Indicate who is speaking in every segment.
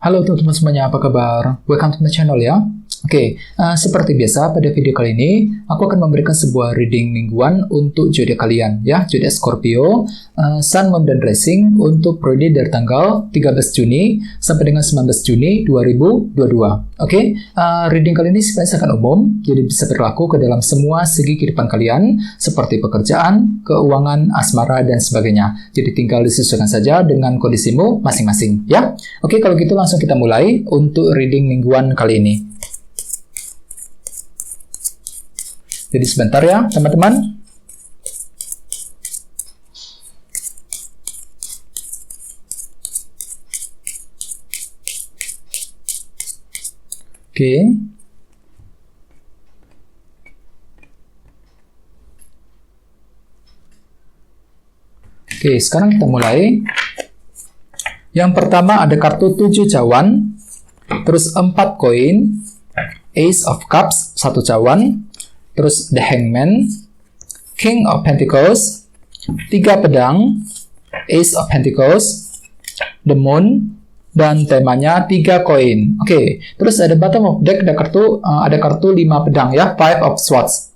Speaker 1: Halo teman-teman semuanya, apa kabar? Welcome to my channel ya. Seperti biasa pada video kali ini aku akan memberikan sebuah reading mingguan untuk zodiak kalian ya, zodiak Scorpio, Sun, Moon, dan Rising untuk periode dari tanggal 13 Juni sampai dengan 19 Juni 2022. Reading kali ini sebenarnya sangat umum, jadi bisa berlaku ke dalam semua segi kehidupan kalian seperti pekerjaan, keuangan, asmara, dan sebagainya. Jadi tinggal disesuaikan saja dengan kondisimu masing-masing ya. Kalau gitu langsung kita mulai untuk reading mingguan kali ini. Jadi sebentar ya, teman-teman. Sekarang kita mulai. Yang pertama ada kartu 7 cawan, terus 4 koin, Ace of Cups 1 cawan, terus The Hangman, King of Pentacles, 3 pedang, Ace of Pentacles, The Moon, dan temanya 3 koin. Terus ada bottom of deck ada kartu 5 pedang ya, Five of Swords.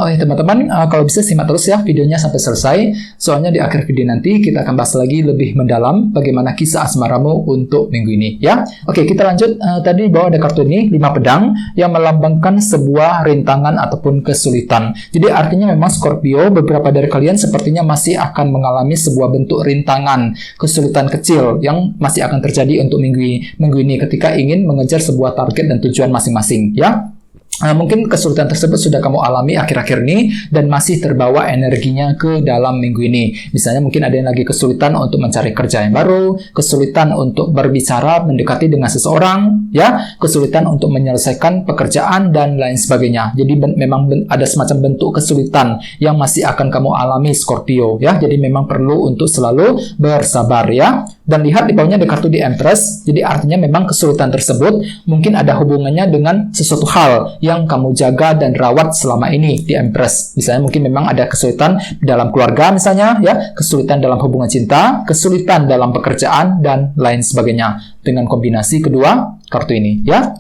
Speaker 1: Teman-teman, kalau bisa simak terus ya videonya sampai selesai, soalnya di akhir video nanti kita akan bahas lagi lebih mendalam bagaimana kisah asmaramu untuk minggu ini ya. Kita lanjut. Tadi di bawah ada kartu ini 5 pedang yang melambangkan sebuah rintangan ataupun kesulitan. Jadi artinya memang Scorpio, beberapa dari kalian sepertinya masih akan mengalami sebuah bentuk rintangan, kesulitan kecil yang masih akan terjadi untuk minggu ini ketika ingin mengejar sebuah target dan tujuan masing-masing ya. Mungkin kesulitan tersebut sudah kamu alami akhir-akhir ini dan masih terbawa energinya ke dalam minggu ini. Misalnya mungkin ada yang lagi kesulitan untuk mencari kerja yang baru, kesulitan untuk berbicara, mendekati dengan seseorang, ya, kesulitan untuk menyelesaikan pekerjaan dan lain sebagainya. Jadi memang ada semacam bentuk kesulitan yang masih akan kamu alami Scorpio, ya. Jadi memang perlu untuk selalu bersabar, ya. Dan lihat di bawahnya ada kartu di Empress. Jadi artinya memang kesulitan tersebut mungkin ada hubungannya dengan sesuatu hal yang kamu jaga dan rawat selama ini di Empress. Misalnya mungkin memang ada kesulitan dalam keluarga misalnya, ya, kesulitan dalam hubungan cinta, kesulitan dalam pekerjaan, dan lain sebagainya. Dengan kombinasi kedua kartu ini, ya.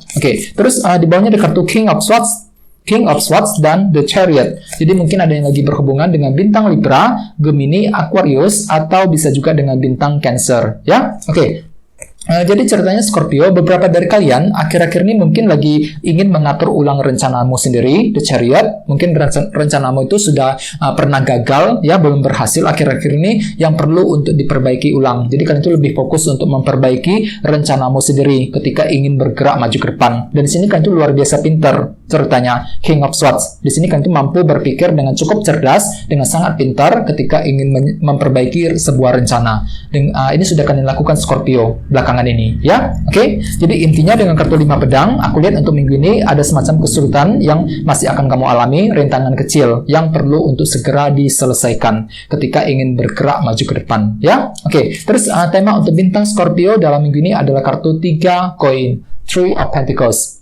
Speaker 1: Terus di bawahnya ada kartu King of Swords dan The Chariot. Jadi mungkin ada yang lagi berhubungan dengan bintang Libra, Gemini, Aquarius, atau bisa juga dengan bintang Cancer, ya. Jadi ceritanya Scorpio, beberapa dari kalian akhir-akhir ini mungkin lagi ingin mengatur ulang rencanamu sendiri, The Chariot. Mungkin rencanamu itu sudah pernah gagal, ya, belum berhasil akhir-akhir ini, yang perlu untuk diperbaiki ulang. Jadi kalian itu lebih fokus untuk memperbaiki rencanamu sendiri ketika ingin bergerak maju ke depan. Dan di sini kalian itu luar biasa pintar ceritanya, King of Swords. Di sini kalian itu mampu berpikir dengan cukup cerdas, dengan sangat pintar ketika ingin memperbaiki sebuah rencana. Dan ini sudah kalian lakukan Scorpio belakangan ini ya. Jadi intinya dengan kartu 5 pedang, aku lihat untuk minggu ini ada semacam kesulitan yang masih akan kamu alami, rintangan kecil yang perlu untuk segera diselesaikan ketika ingin bergerak maju ke depan ya. Terus tema untuk bintang Scorpio dalam minggu ini adalah kartu 3 koin, Three of Pentacles.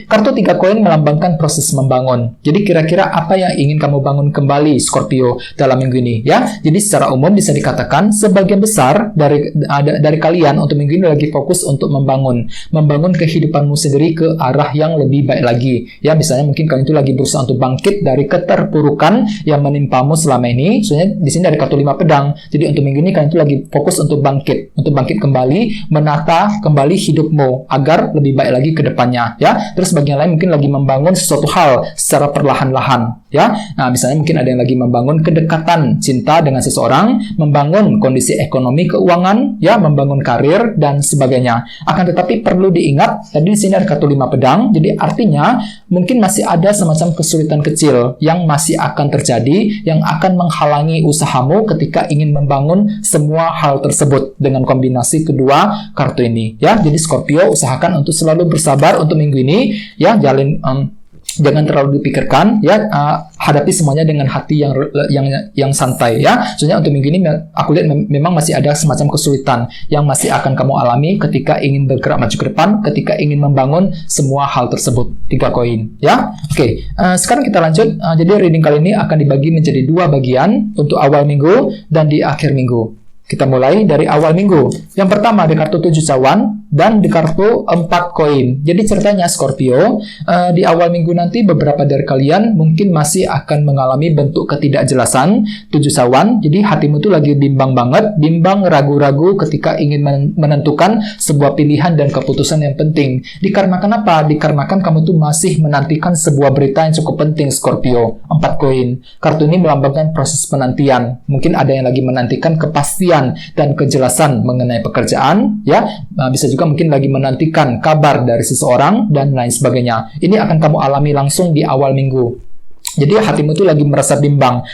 Speaker 1: Kartu 3 koin melambangkan proses membangun. Jadi kira-kira apa yang ingin kamu bangun kembali Scorpio dalam minggu ini ya. Jadi secara umum bisa dikatakan sebagian besar dari kalian untuk minggu ini lagi fokus untuk membangun kehidupanmu sendiri ke arah yang lebih baik lagi. Ya, misalnya mungkin kalian itu lagi berusaha untuk bangkit dari keterpurukan yang menimpamu selama ini. Soalnya di sini ada kartu 5 pedang. Jadi untuk minggu ini kalian itu lagi fokus untuk bangkit kembali, menata kembali hidupmu agar lebih baik lagi ke depannya ya. Terus bagian lain mungkin lagi membangun sesuatu hal secara perlahan-lahan ya. Misalnya mungkin ada yang lagi membangun kedekatan cinta dengan seseorang, membangun kondisi ekonomi keuangan ya, membangun karir dan sebagainya. Akan tetapi perlu diingat tadi di sini ada kartu 5 pedang. Jadi artinya mungkin masih ada semacam kesulitan kecil yang masih akan terjadi, yang akan menghalangi usahamu ketika ingin membangun semua hal tersebut dengan kombinasi kedua kartu ini ya. Jadi Scorpio usahakan untuk selalu bersabar untuk minggu ini ya, jangan terlalu dipikirkan ya, hadapi semuanya dengan hati yang santai ya. Soalnya untuk minggu ini aku lihat memang masih ada semacam kesulitan yang masih akan kamu alami ketika ingin bergerak maju ke depan, ketika ingin membangun semua hal tersebut. 3 koin ya. Sekarang kita lanjut. Jadi reading kali ini akan dibagi menjadi 2 bagian untuk awal minggu dan di akhir minggu. Kita mulai dari awal minggu. Yang pertama di kartu 7 cawan dan di kartu 4 koin. Jadi ceritanya Scorpio, di awal minggu nanti beberapa dari kalian mungkin masih akan mengalami bentuk ketidakjelasan 7 cawan. Jadi hatimu tuh lagi bimbang banget, bimbang, ragu-ragu ketika ingin menentukan sebuah pilihan dan keputusan yang penting. Dikarenakan apa? Dikarenakan kamu tuh masih menantikan sebuah berita yang cukup penting, Scorpio. 4 koin. Kartu ini melambangkan proses penantian. Mungkin ada yang lagi menantikan kepastian dan kejelasan mengenai pekerjaan, ya, bisa juga mungkin lagi menantikan kabar dari seseorang dan lain sebagainya. Ini akan kamu alami langsung di awal minggu. Jadi hatimu itu lagi merasa bimbang,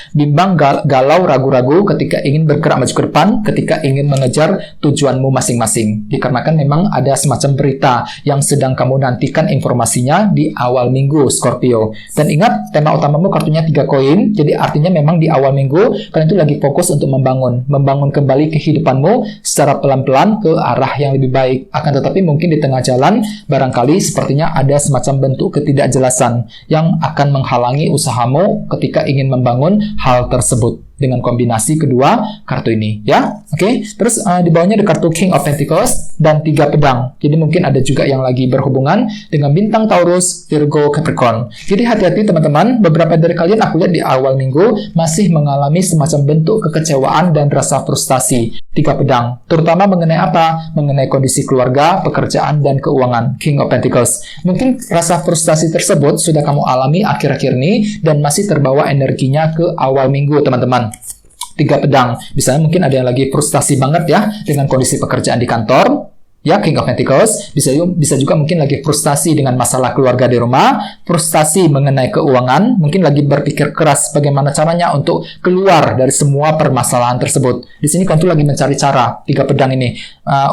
Speaker 1: galau, ragu-ragu ketika ingin bergerak maju ke depan, ketika ingin mengejar tujuanmu masing-masing. Dikarenakan memang ada semacam berita yang sedang kamu nantikan informasinya di awal minggu, Scorpio. Dan ingat, tema utamamu kartunya 3 koin, jadi artinya memang di awal minggu kalian itu lagi fokus untuk membangun kembali kehidupanmu secara pelan-pelan ke arah yang lebih baik. Akan tetapi mungkin di tengah jalan, barangkali sepertinya ada semacam bentuk ketidakjelasan yang akan menghalangi usahamu ketika ingin membangun hal tersebut dengan kombinasi kedua kartu ini, ya. Oke. Terus di bawahnya ada kartu King of Pentacles dan 3 pedang. Jadi mungkin ada juga yang lagi berhubungan dengan bintang Taurus, Virgo, Capricorn. Jadi hati-hati teman-teman, beberapa dari kalian aku lihat di awal minggu masih mengalami semacam bentuk kekecewaan dan rasa frustasi. 3 pedang, terutama mengenai apa? Mengenai kondisi keluarga, pekerjaan, dan keuangan. King of Pentacles. Mungkin rasa frustasi tersebut sudah kamu alami akhir-akhir ini dan masih terbawa energinya ke awal minggu, teman-teman. 3 pedang. Misalnya mungkin ada yang lagi frustasi banget ya dengan kondisi pekerjaan di kantor. Ya, King of Pentacles. Bisa juga mungkin lagi frustasi dengan masalah keluarga di rumah, frustasi mengenai keuangan, mungkin lagi berpikir keras bagaimana caranya untuk keluar dari semua permasalahan tersebut. Di sini kan tuh lagi mencari cara, 3 pedang ini.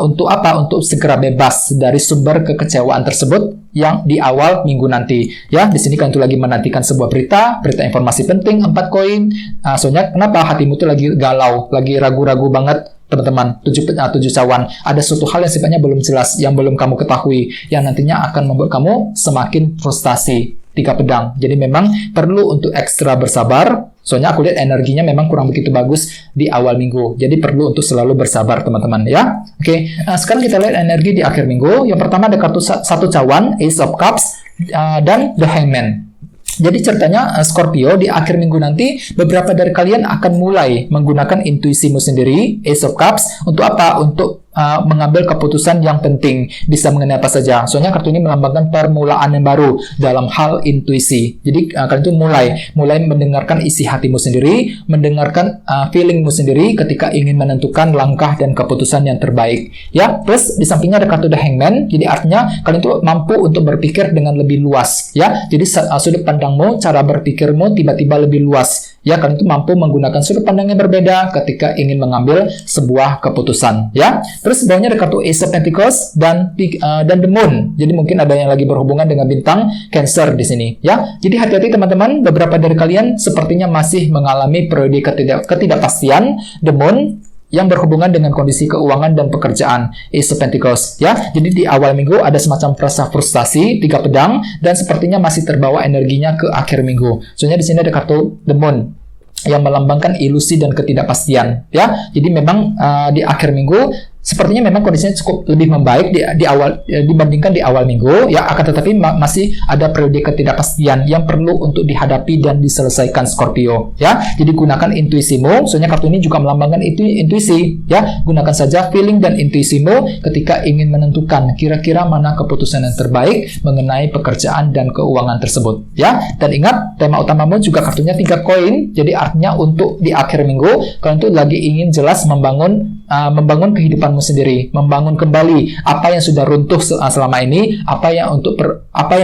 Speaker 1: Untuk apa? Untuk segera bebas dari sumber kekecewaan tersebut yang di awal minggu nanti. Ya, di sini kan tuh lagi menantikan sebuah berita informasi penting, 4 koin. Soalnya kenapa hatimu tuh lagi galau, lagi ragu-ragu banget, teman-teman. 7 cawan. Ada suatu hal yang sifatnya belum jelas, yang belum kamu ketahui, yang nantinya akan membuat kamu semakin frustasi. 3 pedang. Jadi memang perlu untuk ekstra bersabar. Soalnya aku lihat energinya memang kurang begitu bagus di awal minggu. Jadi perlu untuk selalu bersabar, teman-teman, ya. Oke. Sekarang kita lihat energi di akhir minggu. Yang pertama ada kartu 1 cawan, Ace of Cups, dan The Hangman. Jadi ceritanya Scorpio di akhir minggu nanti beberapa dari kalian akan mulai menggunakan intuisimu sendiri, Ace of Cups, untuk apa? Untuk mengambil keputusan yang penting, bisa mengenai apa saja. Soalnya kartu ini melambangkan permulaan yang baru dalam hal intuisi. Jadi kalian itu mulai mendengarkan isi hatimu sendiri, mendengarkan feelingmu sendiri ketika ingin menentukan langkah dan keputusan yang terbaik. Ya, plus di sampingnya ada kartu The Hangman. Jadi artinya kalian itu mampu untuk berpikir dengan lebih luas. Ya, jadi sudut pandangmu, cara berpikirmu tiba-tiba lebih luas. Ya, kalian itu mampu menggunakan sudut pandang yang berbeda ketika ingin mengambil sebuah keputusan. Ya. Terus bawahnya ada kartu Ace of Pentacles dan The Moon. Jadi mungkin ada yang lagi berhubungan dengan bintang Cancer di sini, ya. Jadi hati-hati teman-teman, beberapa dari kalian sepertinya masih mengalami periode ketidakpastian The Moon yang berhubungan dengan kondisi keuangan dan pekerjaan, Ace of Pentacles, ya. Jadi di awal minggu ada semacam rasa frustasi, 3 pedang, dan sepertinya masih terbawa energinya ke akhir minggu. Soalnya di sini ada kartu The Moon yang melambangkan ilusi dan ketidakpastian, ya. Jadi memang di akhir minggu sepertinya memang kondisinya cukup lebih membaik di awal dibandingkan di awal minggu, ya. Akan tetapi masih ada periode ketidakpastian yang perlu untuk dihadapi dan diselesaikan, Scorpio, ya. Jadi gunakan intuisimu. Soalnya kartu ini juga melambangkan intuisi, ya. Gunakan saja feeling dan intuisimu ketika ingin menentukan kira-kira mana keputusan yang terbaik mengenai pekerjaan dan keuangan tersebut, ya. Dan ingat, tema utamamu juga kartunya 3 koin. Jadi artinya untuk di akhir minggu kalian tuh lagi ingin jelas membangun kehidupanmu sendiri, membangun kembali apa yang sudah runtuh selama ini, apa yang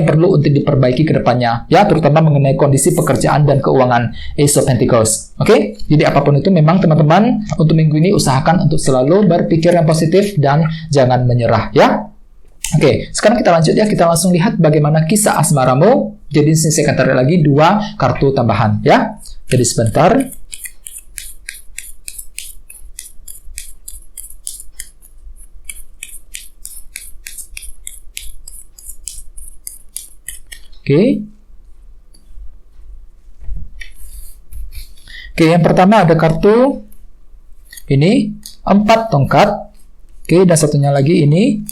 Speaker 1: perlu untuk diperbaiki ke depannya, ya, terutama mengenai kondisi pekerjaan dan keuangan, Ace of Pentacles. Oke? Jadi apapun itu memang teman-teman, untuk minggu ini usahakan untuk selalu berpikir yang positif dan jangan menyerah, ya. Oke, sekarang kita lanjut ya, kita langsung lihat bagaimana kisah asmaramu. Jadi saya akan tarik lagi 2 kartu tambahan, ya. Jadi sebentar. Oke, yang pertama ada kartu ini, 4 tongkat. Oke, dan satunya lagi ini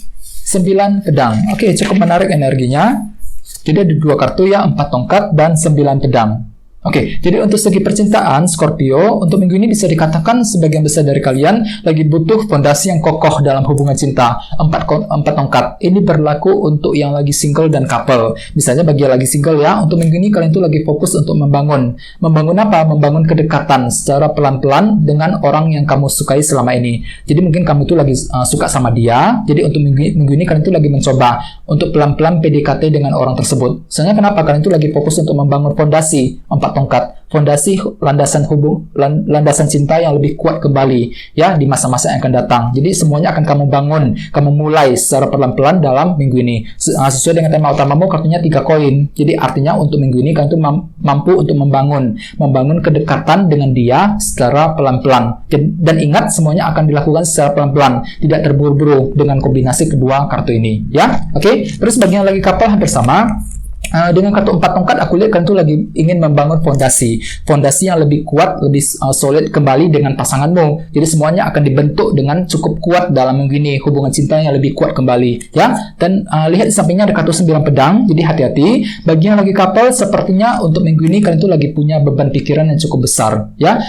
Speaker 1: 9 pedang. Oke, cukup menarik energinya. Jadi ada 2 kartu ya, 4 tongkat dan 9 pedang. Oke, jadi untuk segi percintaan Scorpio, untuk minggu ini bisa dikatakan sebagian besar dari kalian lagi butuh fondasi yang kokoh dalam hubungan cinta. 4 tongkat. Ini berlaku untuk yang lagi single dan couple. Misalnya bagi yang lagi single ya, untuk minggu ini kalian tuh lagi fokus untuk membangun. Membangun apa? Membangun kedekatan secara pelan-pelan dengan orang yang kamu sukai selama ini. Jadi mungkin kamu tuh lagi suka sama dia. Jadi untuk minggu ini kalian tuh lagi mencoba untuk pelan-pelan PDKT dengan orang tersebut. Soalnya kenapa? Kalian tuh lagi fokus untuk membangun fondasi 4 tongkat, fondasi landasan cinta yang lebih kuat kembali ya di masa-masa yang akan datang. Jadi semuanya akan kamu bangun, kamu mulai secara pelan-pelan dalam minggu ini. Sesuai dengan tema utamamu, kartunya 3 koin. Jadi artinya untuk minggu ini kalian tuh mampu untuk membangun kedekatan dengan dia secara pelan-pelan. Dan ingat, semuanya akan dilakukan secara pelan-pelan, tidak terburu-buru dengan kombinasi kedua kartu ini ya. Oke, terus bagi yang lagi couple hampir sama. Dengan kartu 4 tongkat, aku lihat kalian tuh lagi ingin membangun fondasi yang lebih kuat, lebih solid kembali dengan pasanganmu. Jadi semuanya akan dibentuk dengan cukup kuat dalam minggu ini, hubungan cinta yang lebih kuat kembali ya. Dan lihat di sampingnya ada kartu 9 pedang. Jadi hati-hati bagi yang lagi couple, sepertinya untuk minggu ini kalian tuh lagi punya beban pikiran yang cukup besar ya.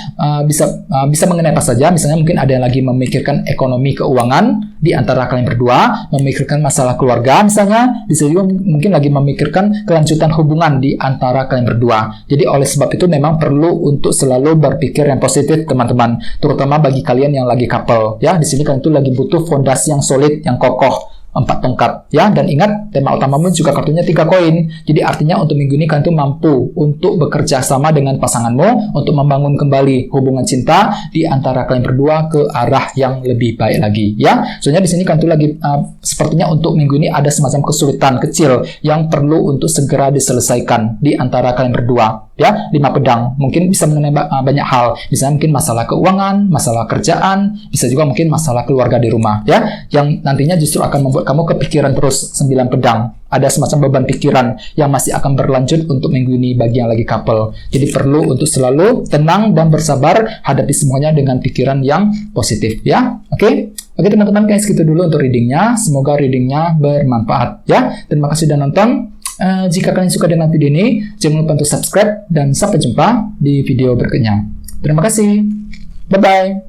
Speaker 1: Bisa mengenai apa saja, misalnya mungkin ada yang lagi memikirkan ekonomi keuangan di antara kalian berdua, memikirkan masalah keluarga misalnya, bisa juga mungkin lagi memikirkan kelanjutan hubungan di antara kalian berdua. Jadi oleh sebab itu memang perlu untuk selalu berpikir yang positif teman-teman, terutama bagi kalian yang lagi couple ya. Di sini kalian tuh lagi butuh fondasi yang solid, yang kokoh, 4 tongkat ya. Dan ingat, tema utamamu juga kartunya 3 koin. Jadi artinya untuk minggu ini kalian tuh mampu untuk bekerja sama dengan pasanganmu untuk membangun kembali hubungan cinta di antara kalian berdua ke arah yang lebih baik lagi ya. Soalnya di sini kalian tuh lagi sepertinya untuk minggu ini ada semacam kesulitan kecil yang perlu untuk segera diselesaikan di antara kalian berdua ya. 5 pedang mungkin bisa mengenai banyak hal, misalnya mungkin masalah keuangan, masalah kerjaan, bisa juga mungkin masalah keluarga di rumah ya, yang nantinya justru akan membuat kamu kepikiran terus. 9 pedang, ada semacam beban pikiran yang masih akan berlanjut untuk minggu ini bagi yang lagi couple. Jadi perlu untuk selalu tenang dan bersabar, hadapi semuanya dengan pikiran yang positif ya. Oke teman-teman, kayak segitu dulu untuk readingnya. Semoga readingnya bermanfaat ya. Terima kasih sudah nonton. Jika kalian suka dengan video ini, jangan lupa untuk subscribe dan sampai jumpa di video berikutnya. Terima kasih. Bye-bye.